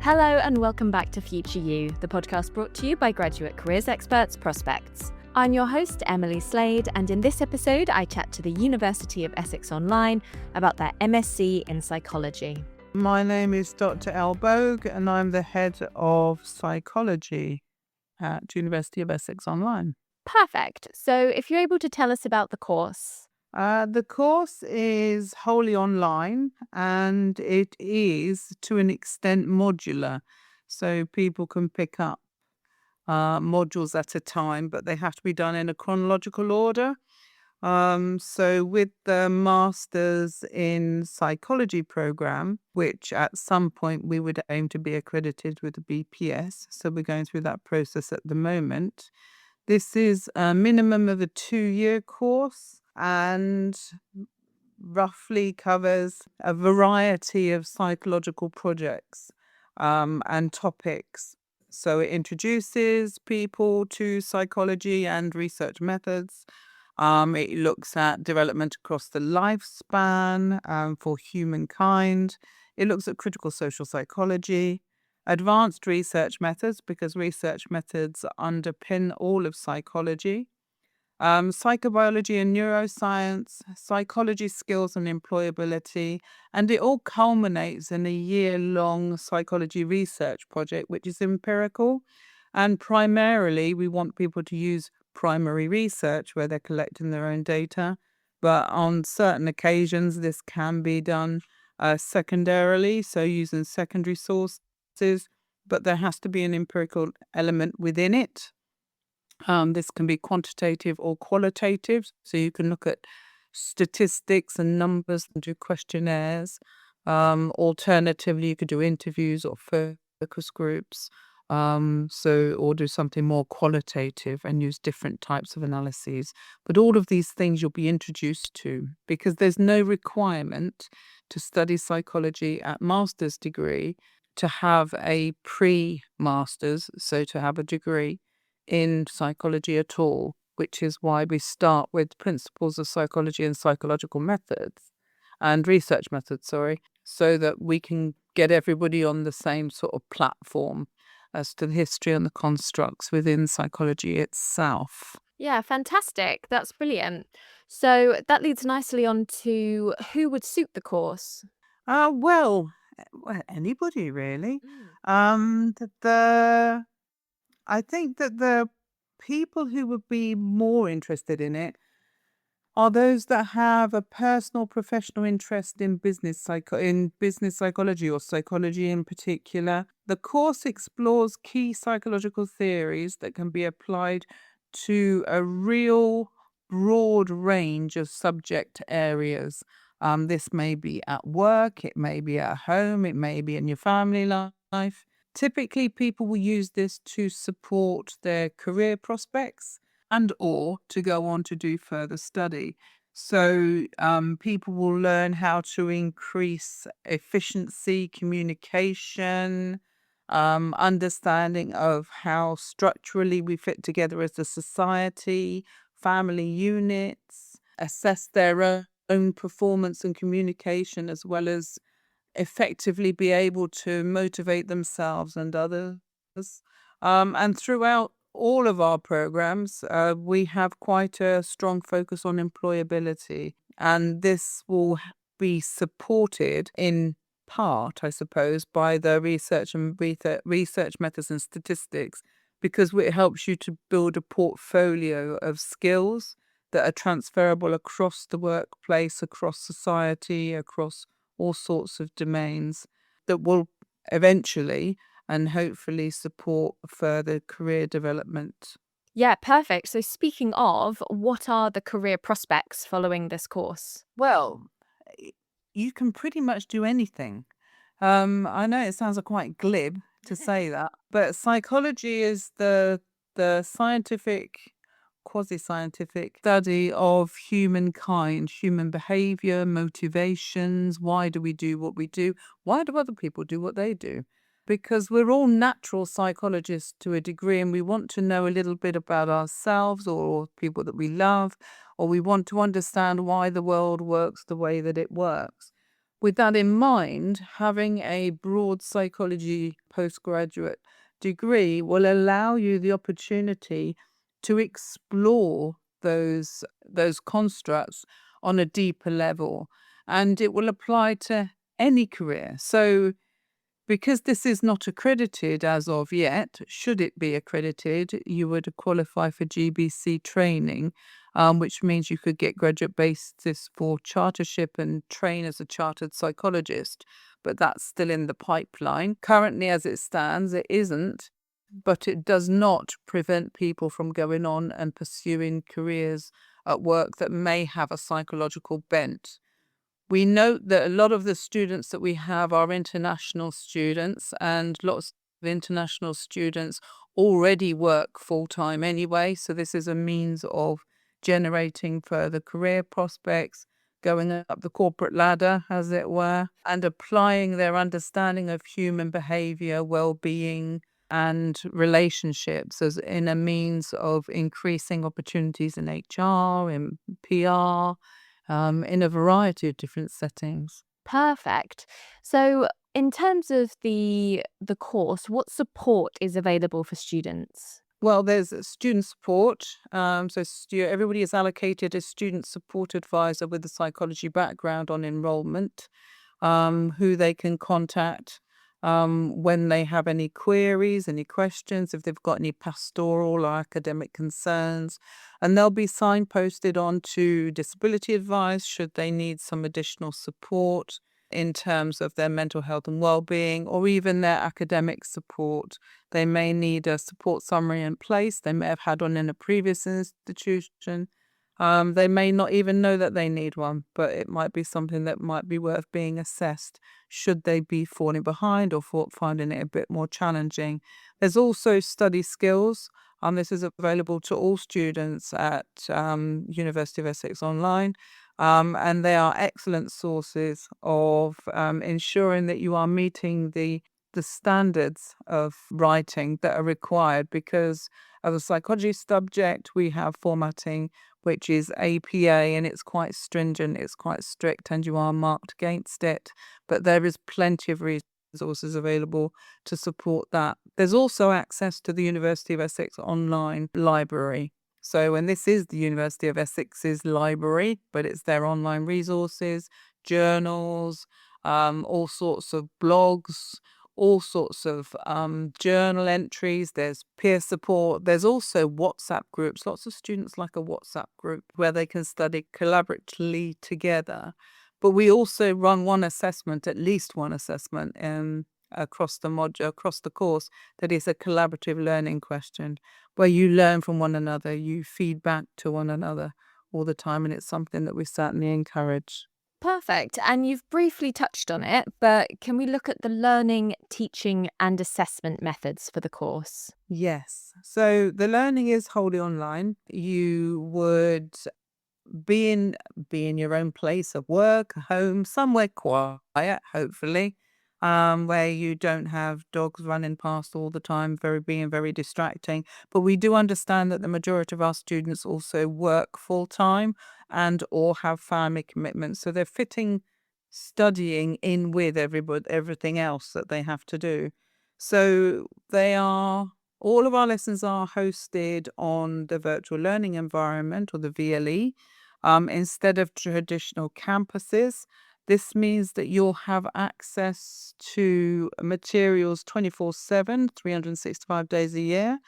Hello and welcome back to Future You, the podcast brought to you by graduate careers experts Prospects. I'm your host, Emily Slade, and in this episode I chat to the University of Essex Online about their MSc in Psychology. My name is Dr Elle Boag and I'm the head of psychology at University of Essex Online. Perfect. So if you're able to tell us about the course. The course is wholly online and it is to an extent modular. So people can pick up modules at a time, but they have to be done in a chronological order. So with the Masters in Psychology program, which at some point we would aim to be accredited with the BPS, so we're going through that process at the moment. This is a minimum of a 2-year course and roughly covers a variety of psychological projects and topics. So it introduces people to psychology and research methods. It looks at development across the lifespan for humankind. It looks at critical social psychology, advanced research methods, because research methods underpin all of psychology, psychobiology and neuroscience, psychology skills and employability, and it all culminates in a year-long psychology research project, which is empirical. And primarily, we want people to use primary research where they're collecting their own data. But on certain occasions, this can be done secondarily, so using secondary sources, but there has to be an empirical element within it. This can be quantitative or qualitative, so you can look at statistics and numbers and do questionnaires. Alternatively, you could do interviews or focus groups. Or do something more qualitative and use different types of analyses. But all of these things you'll be introduced to, because there's no requirement to study psychology at master's degree to have a pre-master's, so to have a degree in psychology at all, which is why we start with principles of psychology and psychological methods and research methods, so that we can get everybody on the same sort of platform as to the history and the constructs within psychology itself. Yeah, fantastic. That's brilliant. So that leads nicely on to who would suit the course. Well, anybody really. I think that the people who would be more interested in it are those that have a personal professional interest in business psychology or psychology in particular. The course explores key psychological theories that can be applied to a real broad range of subject areas. This may be at work, it may be at home, it may be in your family life. Typically, people will use this to support their career prospects and or to go on to do further study. So people will learn how to increase efficiency, communication, understanding of how structurally we fit together as a society, family units, assess their own performance and communication, as well as effectively be able to motivate themselves and others. And throughout all of our programs, we have quite a strong focus on employability, and this will be supported in part, I suppose, by the research methods and statistics, because it helps you to build a portfolio of skills that are transferable across the workplace, across society, across all sorts of domains that will eventually and hopefully support further career development. Yeah, perfect. So speaking of, what are the career prospects following this course? Well, you can pretty much do anything. I know it sounds quite glib to say that, but psychology is the scientific, quasi-scientific study of humankind, human behavior, motivations. Why do we do what we do? Why do other people do what they do? Because we're all natural psychologists to a degree, and we want to know a little bit about ourselves or people that we love, or we want to understand why the world works the way that it works. With that in mind, having a broad psychology postgraduate degree will allow you the opportunity to explore those constructs on a deeper level, and it will apply to any career. So because this is not accredited as of yet, should it be accredited, you would qualify for GBC training, which means you could get graduate basis for chartership and train as a chartered psychologist. But that's still in the pipeline. Currently, as it stands, it isn't, but it does not prevent people from going on and pursuing careers at work that may have a psychological bent. We note that a lot of the students that we have are international students, and lots of international students already work full-time anyway. So this is a means of generating further career prospects, going up the corporate ladder, as it were, and applying their understanding of human behavior, well-being, and relationships as in a means of increasing opportunities in HR, in PR, in a variety of different settings. Perfect. So, in terms of the course, what support is available for students? Well, there's student support. Everybody is allocated a student support advisor with a psychology background on enrollment, who they can contact when they have any queries, any questions, if they've got any pastoral or academic concerns. And they'll be signposted on to disability advice should they need some additional support in terms of their mental health and well-being, or even their academic support. They may need a support summary in place. They may have had one in a previous institution. They may not even know that they need one, but it might be something that might be worth being assessed should they be falling behind or finding it a bit more challenging. There's also study skills. This is available to all students at University of Essex Online. And they are excellent sources of ensuring that you are meeting the standards of writing that are required, because as a psychology subject, we have formatting, which is APA, and it's quite stringent, it's quite strict, and you are marked against it. But there is plenty of resources available to support that. There's also access to the University of Essex Online library. So, and this is the University of Essex's library, but it's their online resources, journals, all sorts of blogs, all sorts of journal entries. There's peer support. There's also WhatsApp groups. Lots of students like a WhatsApp group where they can study collaboratively together. But we also run at least one assessment across the course, that is a collaborative learning question, where you learn from one another, you feed back to one another all the time, and it's something that we certainly encourage. Perfect. And you've briefly touched on it, but can we look at the learning, teaching, and assessment methods for the course? Yes. So the learning is wholly online. You would be in your own place of work, home, somewhere quiet, hopefully, where you don't have dogs running past all the time, being very distracting. But we do understand that the majority of our students also work full time and or have family commitments, so they're fitting studying in with everything else that they have to do. So all of our lessons are hosted on the virtual learning environment, or the VLE, instead of traditional campuses. This means that you'll have access to materials 24/7, 365 days a year.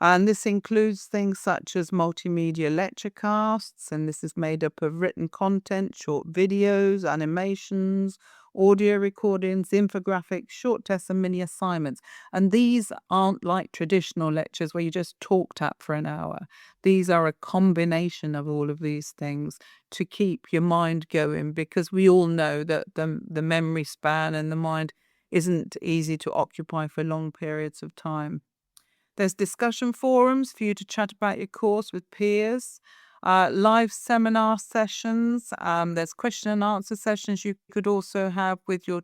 And this includes things such as multimedia lecture casts, and this is made up of written content, short videos, animations, audio recordings, infographics, short tests, and mini assignments. And these aren't like traditional lectures where you just talked at for an hour. These are a combination of all of these things to keep your mind going, because we all know that the memory span and the mind isn't easy to occupy for long periods of time. There's discussion forums for you to chat about your course with peers, live seminar sessions. There's question and answer sessions you could also have with your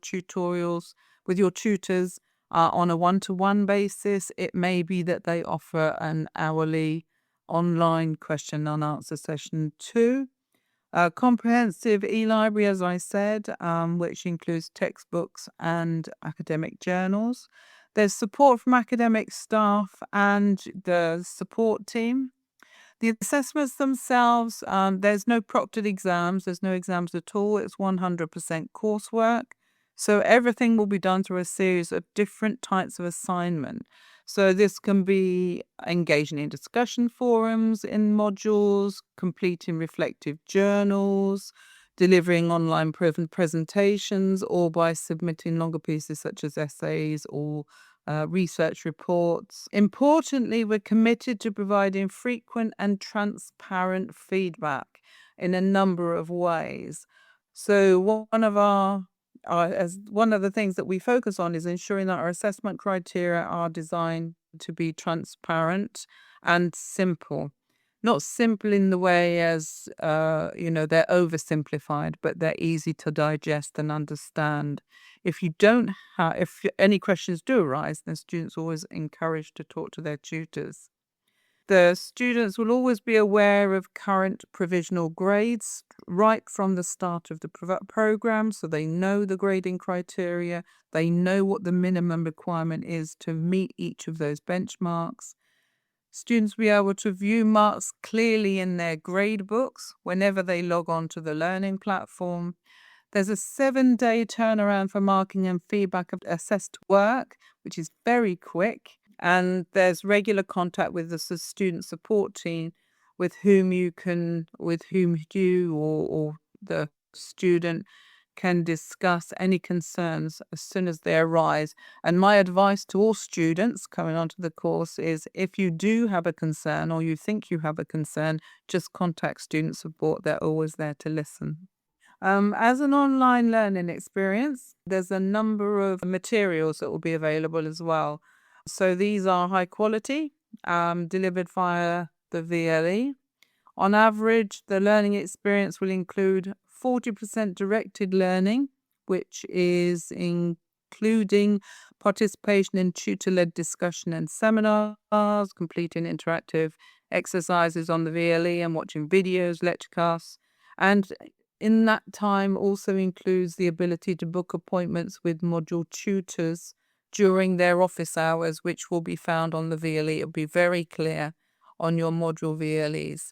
with your tutors on a one-to-one basis. It may be that they offer an hourly online question and answer session too. A comprehensive e-library, as I said, which includes textbooks and academic journals. There's support from academic staff and the support team. The assessments themselves, there's no proctored exams, there's no exams at all. It's 100% coursework. So everything will be done through a series of different types of assignment. So this can be engaging in discussion forums in modules, completing reflective journals, delivering online presentations, or by submitting longer pieces such as essays or research reports. Importantly, we're committed to providing frequent and transparent feedback in a number of ways. So one of the things that we focus on is ensuring that our assessment criteria are designed to be transparent and simple. Not simple in the way as, they're oversimplified, but they're easy to digest and understand. If any questions do arise, then students are always encouraged to talk to their tutors. The students will always be aware of current provisional grades right from the start of the program, so they know the grading criteria, they know what the minimum requirement is to meet each of those benchmarks. Students will be able to view marks clearly in their grade books whenever they log on to the learning platform. There's a 7-day turnaround for marking and feedback of assessed work, which is very quick. And there's regular contact with the student support team with whom you or the student can discuss any concerns as soon as they arise. And my advice to all students coming onto the course is if you do have a concern or you think you have a concern, just contact student support. They're always there to listen. As an online learning experience, there's a number of materials that will be available as well. So these are high quality, delivered via the VLE. On average, the learning experience will include 40% directed learning, which is including participation in tutor-led discussion and seminars, completing interactive exercises on the VLE and watching videos, lecturecasts. And in that time also includes the ability to book appointments with module tutors during their office hours, which will be found on the VLE. It'll be very clear on your module VLEs.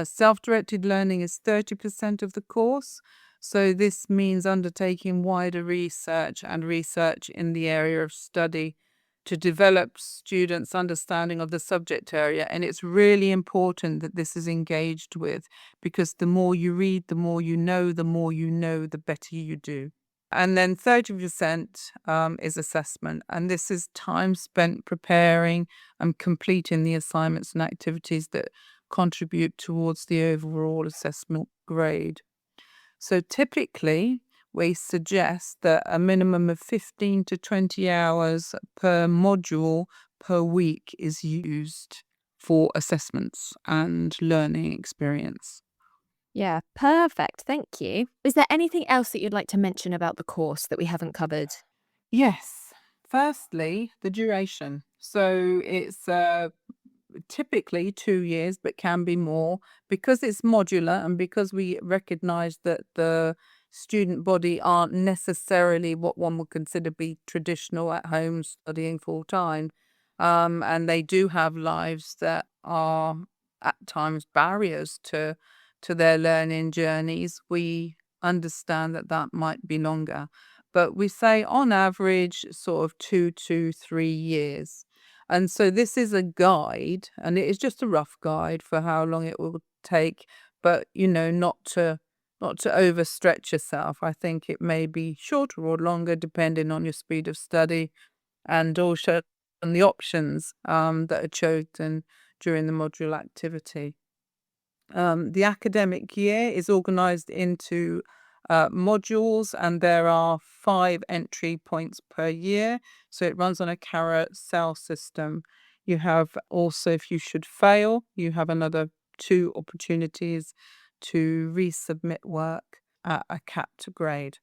Self-directed learning is 30% of the course. So this means undertaking wider research in the area of study to develop students' understanding of the subject area. And it's really important that this is engaged with, because the more you read, the more you know, the better you do. And then 30% is assessment. And this is time spent preparing and completing the assignments and activities that contribute towards the overall assessment grade. So typically, we suggest that a minimum of 15 to 20 hours per module per week is used for assessments and learning experience. Yeah, perfect. Thank you. Is there anything else that you'd like to mention about the course that we haven't covered? Yes. Firstly, the duration. So it's typically 2 years, but can be more, because it's modular and because we recognize that the student body aren't necessarily what one would consider be traditional at home studying full time. And they do have lives that are at times barriers to their learning journeys. We understand that might be longer, but we say on average sort of 2 to 3 years. And so this is a guide, and it is just a rough guide for how long it will take, but not to overstretch yourself. I think it may be shorter or longer depending on your speed of study and also on the options that are chosen during the module activity. The academic year is organised into modules, and there are 5 entry points per year. So it runs on a carousel system. You have also, if you should fail, you have another 2 opportunities to resubmit work at a capped grade.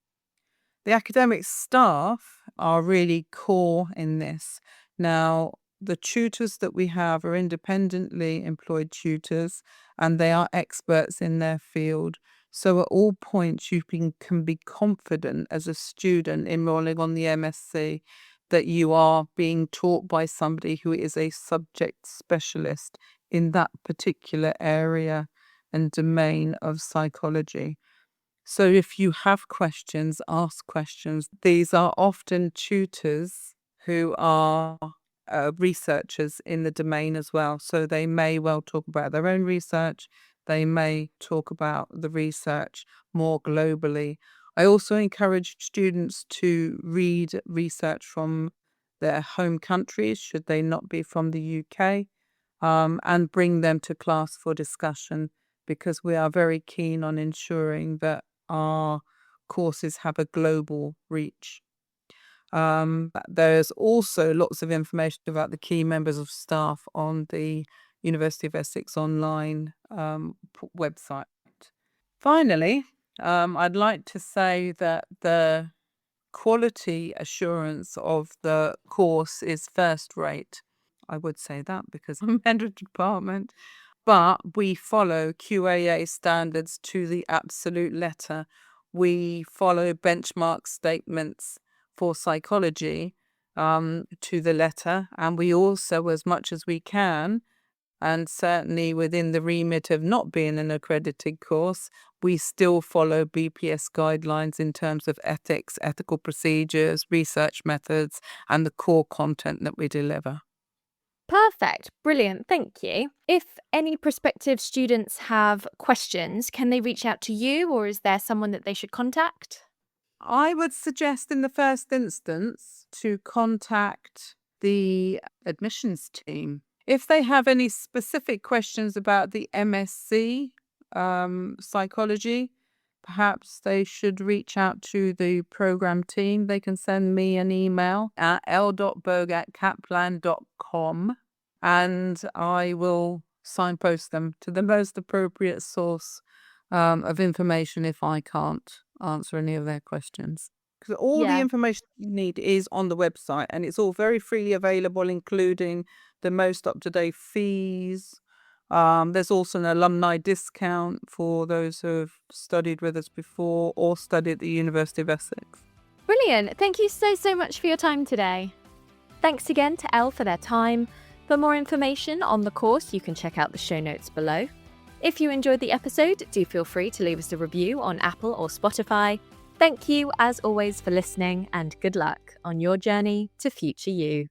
The academic staff are really core in this. Now, the tutors that we have are independently employed tutors, and they are experts in their field. So at all points, can be confident as a student enrolling on the MSc that you are being taught by somebody who is a subject specialist in that particular area and domain of psychology. So if you have questions, ask questions. These are often tutors who are researchers in the domain as well. So they may well talk about their own research. They may talk about the research more globally. I also encourage students to read research from their home countries, should they not be from the UK, and bring them to class for discussion, because we are very keen on ensuring that our courses have a global reach. There's also lots of information about the key members of staff on the University of Essex Online website. Finally, I'd like to say that the quality assurance of the course is first rate. I would say that because I'm head of department. But we follow QAA standards to the absolute letter. We follow benchmark statements for psychology to the letter. And we also, as much as we can, and certainly within the remit of not being an accredited course, we still follow BPS guidelines in terms of ethics, ethical procedures, research methods, and the core content that we deliver. Perfect. Brilliant. Thank you. If any prospective students have questions, can they reach out to you, or is there someone that they should contact? I would suggest in the first instance to contact the admissions team. If they have any specific questions about the MSc Psychology, perhaps they should reach out to the program team. They can send me an email at l.boag@kaplan.com, and I will signpost them to the most appropriate source of information if I can't answer any of their questions. Because all the information you need is on the website, and it's all very freely available, including the most up-to-date fees. There's also an alumni discount for those who have studied with us before or studied at the University of Essex. Brilliant. Thank you so much for your time today. Thanks again to Elle for their time. For more information on the course, you can check out the show notes below. If you enjoyed the episode, do feel free to leave us a review on Apple or Spotify. Thank you, as always, for listening, and good luck on your journey to future you.